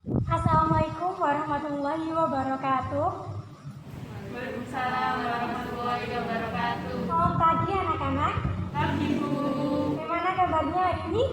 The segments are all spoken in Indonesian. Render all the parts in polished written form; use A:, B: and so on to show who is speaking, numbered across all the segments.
A: Assalamualaikum warahmatullahi wabarakatuh.
B: Waalaikumsalam warahmatullahi wabarakatuh.
A: Selamat pagi anak-anak.
B: Pagi Bu.
A: Bagaimana kabarnya hari ini?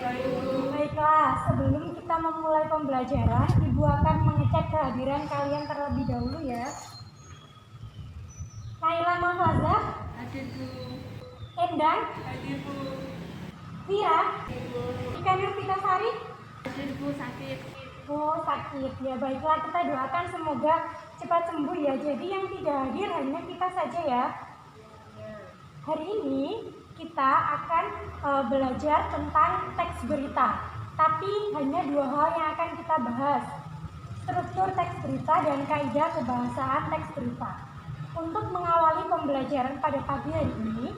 B: Baik Bu.
A: Baiklah, sebelum kita memulai pembelajaran, Ibu akan mengecek kehadiran kalian terlebih dahulu ya. Naila Mahfazah,
B: Hadir Bu.
A: Endang,
B: Hadir Bu.
A: Vira,
B: Hadir Bu.
A: Ika Nurpitasari.
B: Hadir Bu, sakit.
A: Oh, sakit ya. Baiklah, kita doakan semoga cepat sembuh ya. Jadi yang tidak hadir hanya kita saja ya. Hari ini kita akan belajar tentang teks berita. Tapi hanya dua hal yang akan kita bahas. Struktur teks berita dan kaidah kebahasaan teks berita. Untuk mengawali pembelajaran pada pagi hari ini,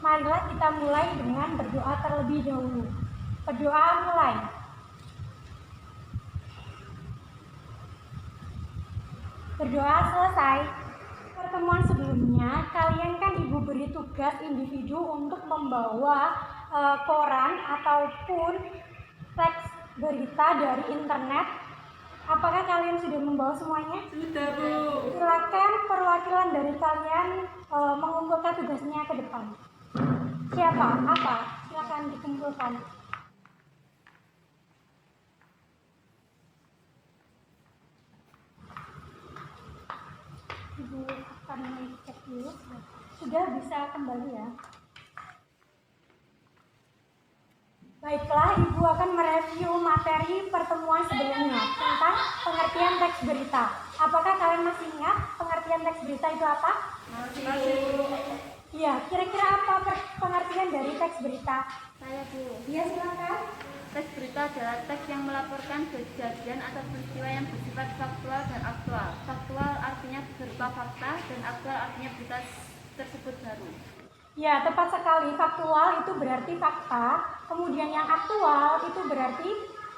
A: marilah kita mulai dengan berdoa terlebih dahulu. Berdoa mulai. Berdoa selesai. Pertemuan sebelumnya, kalian kan Ibu beri tugas individu untuk membawa koran ataupun teks berita dari internet. Apakah kalian sudah membawa semuanya?
B: Sudah Bu.
A: Silakan perwakilan dari kalian mengumpulkan tugasnya ke depan. Siapa? Apa? Silakan dikumpulkan. Ibu akan cek dulu. Sudah bisa kembali ya. Baiklah, Ibu akan mereview materi pertemuan sebelumnya tentang pengertian teks berita. Apakah kalian masih ingat pengertian teks berita itu apa?
B: Masih Bu.
A: Iya, kira-kira apa pengertian dari teks berita?
B: Saya Bu.
A: Iya, silakan.
B: Teks berita adalah teks yang melaporkan kejadian atau peristiwa yang bersifat faktual dan aktual. Faktual artinya berupa fakta dan aktual artinya berita tersebut baru.
A: Ya, tepat sekali. Faktual itu berarti fakta, kemudian yang aktual itu berarti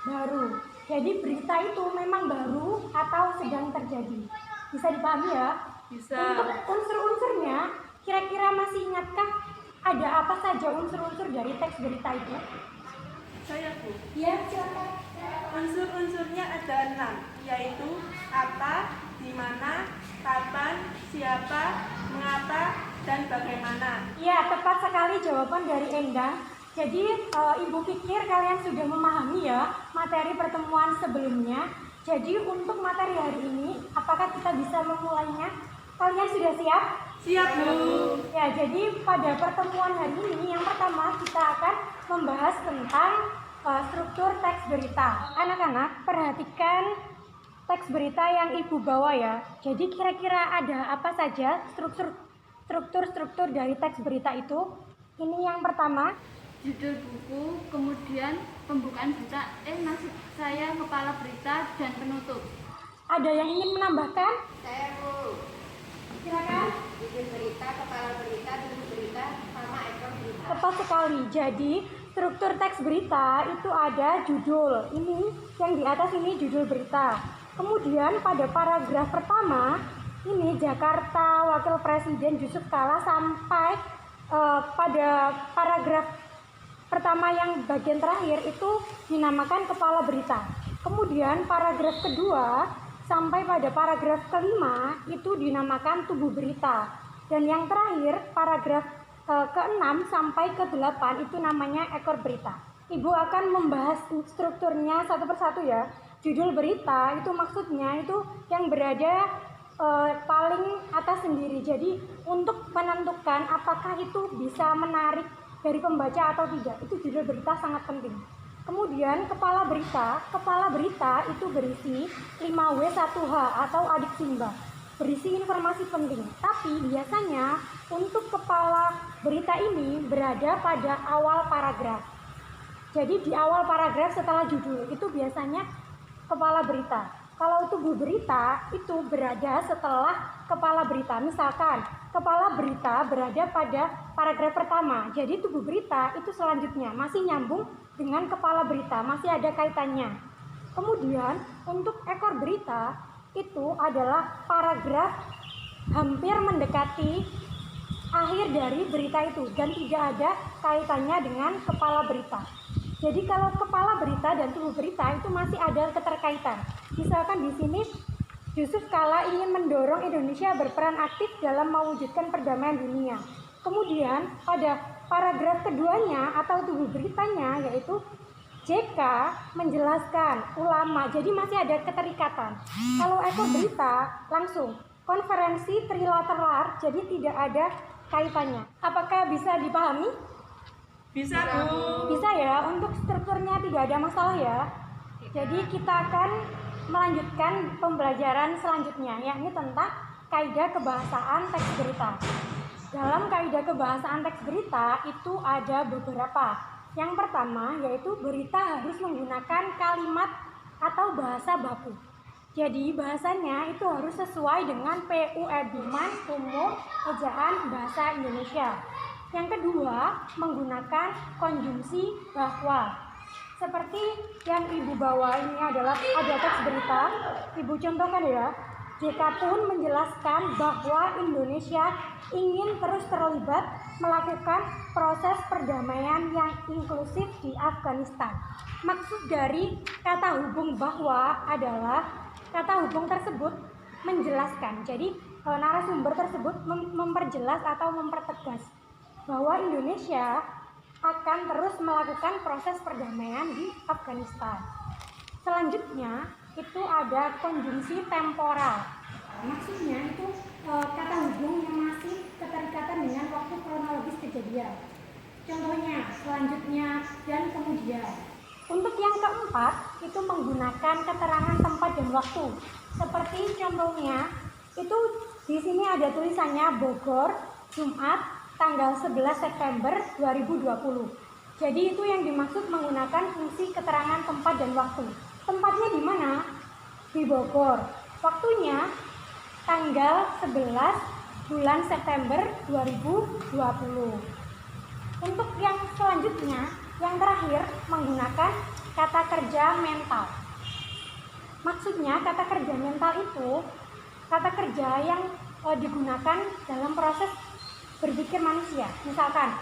A: baru. Jadi berita itu memang baru atau sedang terjadi. Bisa dipahami ya?
B: Bisa.
A: Untuk unsur-unsurnya, kira-kira masih ingatkah ada apa saja unsur-unsur dari teks berita itu?
B: Saya Bu.
A: Ya, silakan.
B: Unsur-unsurnya ada 6, yaitu apa, di mana, kapan, siapa, mengapa, dan bagaimana.
A: Ya, tepat sekali jawaban dari Endang. Jadi, Ibu pikir kalian sudah memahami ya materi pertemuan sebelumnya. Jadi, untuk materi hari ini, apakah kita bisa memulainya? Kalian sudah siap?
B: Siap Bu.
A: Ya, jadi pada pertemuan hari ini yang pertama kita akan membahas tentang struktur teks berita. Anak-anak, perhatikan teks berita yang Ibu bawa ya. Jadi kira-kira ada apa saja struktur dari teks berita itu? Ini yang pertama.
B: Judul buku, kemudian pembukaan berita, maksud saya kepala berita dan penutup.
A: Ada yang ingin menambahkan?
C: Saya Bu,
A: Silakan.
C: judul berita, kepala berita, judul berita, sama ekor berita.
A: Tepat sekali. Jadi struktur teks berita itu ada judul. Ini yang di atas ini judul berita. Kemudian pada paragraf pertama ini Jakarta Wakil Presiden Yusuf Kala sampai pada paragraf pertama yang bagian terakhir itu dinamakan kepala berita. Kemudian paragraf kedua sampai pada paragraf kelima itu dinamakan tubuh berita. Dan yang terakhir paragraf ke-6 sampai ke-8 itu namanya ekor berita. Ibu akan membahas strukturnya satu persatu ya. Judul berita itu maksudnya itu yang berada paling atas sendiri. Jadi untuk menentukan apakah itu bisa menarik dari pembaca atau tidak, itu judul berita sangat penting. Kemudian kepala berita itu berisi 5W1H atau adik simbah, berisi informasi penting. Tapi biasanya untuk kepala berita ini berada pada awal paragraf. Jadi di awal paragraf setelah judul itu biasanya kepala berita. Kalau tubuh berita itu berada setelah kepala berita. Misalkan kepala berita berada pada paragraf pertama. Jadi tubuh berita itu selanjutnya masih nyambung dengan kepala berita, masih ada kaitannya. Kemudian untuk ekor berita itu adalah paragraf hampir mendekati akhir dari berita itu dan tidak ada kaitannya dengan kepala berita. Jadi kalau kepala berita dan tubuh berita itu masih ada keterkaitan. Misalkan di sini Yusuf Kala ingin mendorong Indonesia berperan aktif dalam mewujudkan perdamaian dunia. Kemudian pada paragraf keduanya atau tubuh beritanya yaitu JK menjelaskan ulama, jadi masih ada keterikatan. Kalau ekor berita langsung konferensi trilateral, jadi tidak ada kaitannya. Apakah bisa dipahami?
B: Bisa, Bu.
A: Bisa ya, untuk strukturnya tidak ada masalah ya. Jadi kita akan melanjutkan pembelajaran selanjutnya, yakni tentang kaidah kebahasaan teks berita. Dalam kaidah kebahasaan teks berita itu ada beberapa. Yang pertama yaitu berita harus menggunakan kalimat atau bahasa baku. Jadi bahasanya itu harus sesuai dengan PUE Biman Umum Ejaan Bahasa Indonesia. Yang kedua, menggunakan konjungsi bahwa. Seperti yang Ibu bawa ini adalah ada teks berita. Ibu contohkan ya. JK pun menjelaskan bahwa Indonesia ingin terus terlibat melakukan proses perdamaian yang inklusif di Afghanistan. Maksud dari kata hubung bahwa adalah kata hubung tersebut menjelaskan. Jadi narasumber tersebut memperjelas atau mempertegas bahwa Indonesia akan terus melakukan proses perdamaian di Afghanistan. Selanjutnya itu ada konjungsi temporal. Maksudnya itu kata hubung yang masih keterikatan dengan waktu kronologis kejadian. Contohnya, selanjutnya, dan kemudian. Untuk yang keempat itu menggunakan keterangan tempat dan waktu. Seperti contohnya itu di sini ada tulisannya Bogor, Jumat, tanggal 11 September 2020. Jadi itu yang dimaksud menggunakan fungsi keterangan tempat dan waktu. Tempatnya di mana? Di Bogor. Waktunya tanggal 11 bulan September 2020. Untuk yang selanjutnya, yang terakhir menggunakan kata kerja mental. Maksudnya kata kerja mental itu kata kerja yang digunakan dalam proses berpikir manusia. Misalkan,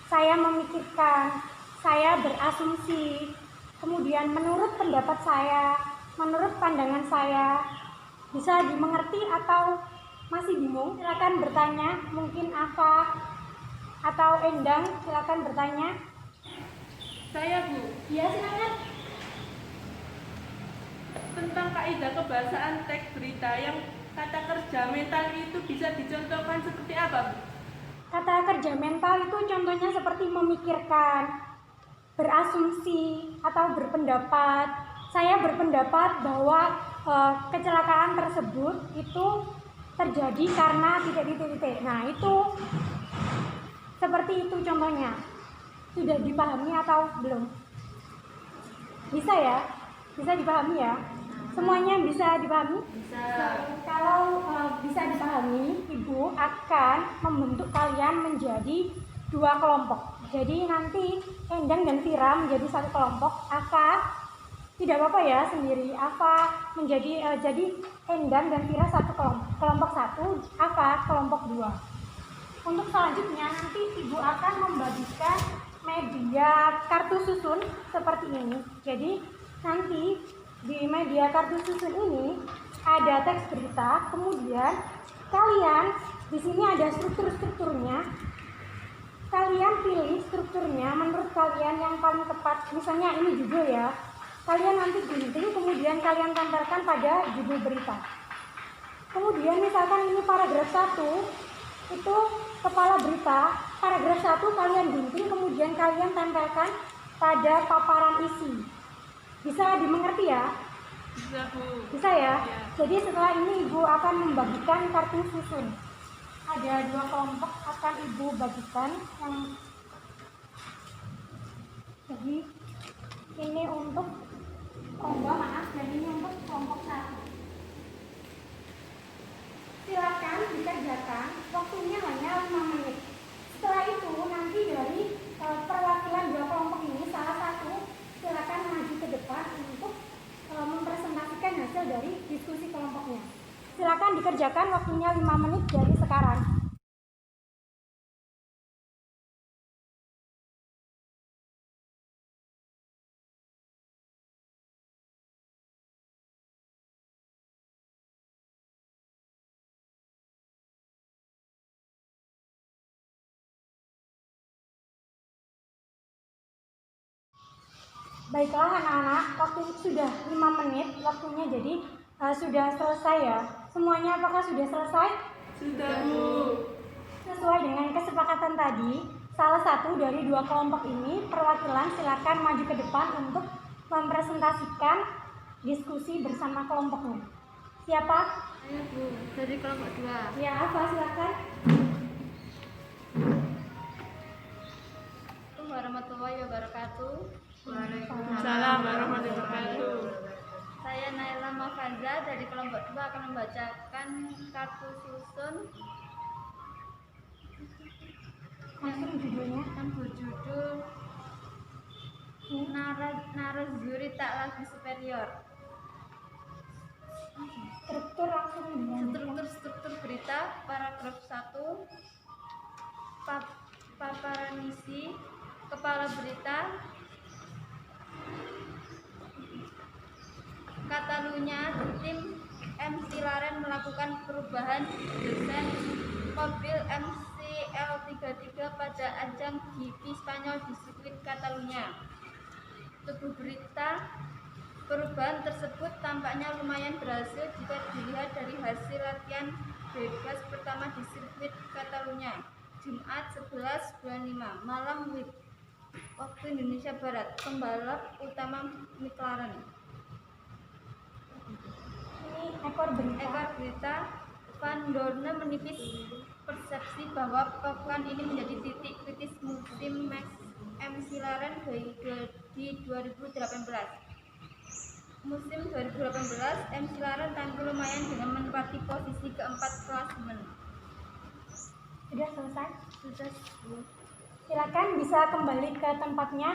A: saya memikirkan, saya berasumsi, kemudian menurut pendapat saya, menurut pandangan saya. Bisa dimengerti atau masih bingung? Silakan bertanya, mungkin Afa atau Endang, silakan bertanya.
B: Saya, Bu.
A: Ya, silakan.
B: Tentang kaidah kebahasaan teks berita yang kata kerja mental itu bisa dicontohkan seperti apa, Bu?
A: Kata kerja mental itu contohnya seperti memikirkan, berasumsi, atau berpendapat. Saya berpendapat bahwa kecelakaan tersebut itu terjadi karena titik-titik. Nah, itu seperti itu contohnya. Sudah dipahami atau belum? Bisa ya? Bisa dipahami ya? Semuanya bisa dipahami?
B: Bisa.
A: Kalau bisa dipahami, Ibu akan membentuk kalian menjadi dua kelompok. Jadi nanti Endang dan Vira menjadi satu kelompok. Afa tidak apa-apa ya sendiri. Afa menjadi jadi Endang dan Vira satu kelompok satu, Afa kelompok dua. Untuk selanjutnya nanti Ibu akan membagikan media kartu susun seperti ini. Jadi nanti di media kartu susun ini ada teks berita, kemudian kalian di sini ada strukturnya. Kalian pilih strukturnya menurut kalian yang paling tepat. Misalnya ini judul ya. Kalian nanti gunting, kemudian kalian tempelkan pada judul berita. Kemudian misalkan ini paragraf 1, itu kepala berita. Paragraf 1 kalian gunting, kemudian kalian tempelkan pada paparan isi. Bisa dimengerti ya?
B: Bisa, Bu.
A: Bisa ya?
B: Ya.
A: Jadi setelah ini Ibu akan membagikan kartu susun. Ada dua kelompok akan Ibu bagikan yang jadi ini untuk kelompok dan ini untuk kelompok 1. Silakan dikerjakan, waktunya hanya 5 menit. Setelah itu nanti dari perwakilan dua kelompok ini salah satu silakan maju ke depan untuk mempresentasikan hasil dari diskusi kelompoknya. Silakan dikerjakan, waktunya 5 menit dari sekarang. Baiklah anak-anak, waktu sudah 5 menit waktunya, jadi sudah selesai ya. Semuanya apakah sudah selesai?
D: Sudah, Bu.
A: Sesuai dengan kesepakatan tadi, salah satu dari 2 kelompok ini perwakilan silakan maju ke depan untuk mempresentasikan diskusi bersama kelompoknya. Siapa?
B: Ayo Bu, dari kelompok 2.
A: Ya, apa silakan.
B: Assalamualaikum warahmatullahi wabarakatuh.
D: Waalaikumsalam warahmatullahi wabarakatuh.
B: Saya Naila Mafaza dari kelompok 2 akan membacakan kartu susun
A: Langsung judulnya.
B: yang berjudul Narasuri Tak Lagi Superior.
A: Struktur langsung dilanjutkan.
B: Struktur berita paragraf 1. Paparan isi kepala berita. Katalunya, tim MC Laren melakukan perubahan desain mobil MCL33 pada ajang GP Spanyol di sirkuit Katalunya. Tubuh berita, perubahan tersebut tampaknya lumayan berhasil jika dilihat dari hasil latihan bebas pertama di sirkuit Katalunya, Jumat 11.25 malam waktu Indonesia Barat. Pembalap utama McLaren.
A: Ini ekor berita.
B: Van Dorne menipis persepsi bahwa papan ini menjadi titik kritis musim McLaren di 2018. Musim 2018, McLaren tampil lumayan dengan menempati posisi keempat klasemen.
A: Sudah selesai?
B: Sudah.
A: Silakan bisa kembali ke tempatnya.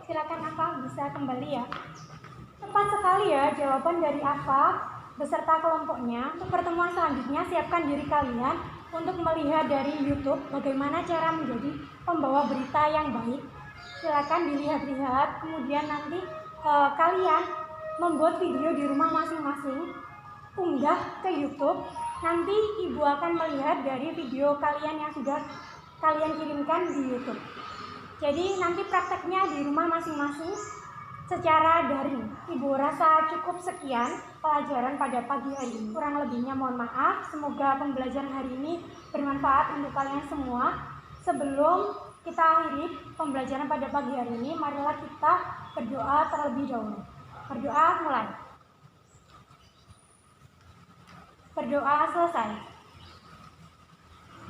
A: Silakan Afa bisa kembali ya. Tepat sekali ya jawaban dari Afa beserta kelompoknya. Untuk pertemuan selanjutnya siapkan diri kalian untuk melihat dari YouTube bagaimana cara menjadi pembawa berita yang baik. Silakan dilihat-lihat, kemudian nanti kalian membuat video di rumah masing-masing, unggah ke YouTube. Nanti ibu akan melihat dari video kalian yang sudah kalian kirimkan di YouTube. Jadi nanti prakteknya di rumah masing-masing secara daring. Ibu rasa cukup sekian pelajaran pada pagi hari ini. Kurang lebihnya mohon maaf. Semoga pembelajaran hari ini bermanfaat untuk kalian semua. Sebelum kita akhiri pembelajaran pada pagi hari ini, marilah kita berdoa terlebih dahulu. Berdoa mulai. Berdoa selesai.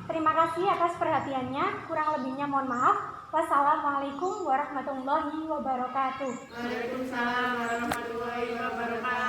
A: Terima kasih atas perhatiannya. Kurang lebihnya mohon maaf. Wassalamualaikum warahmatullahi wabarakatuh.
D: Waalaikumsalam warahmatullahi wabarakatuh.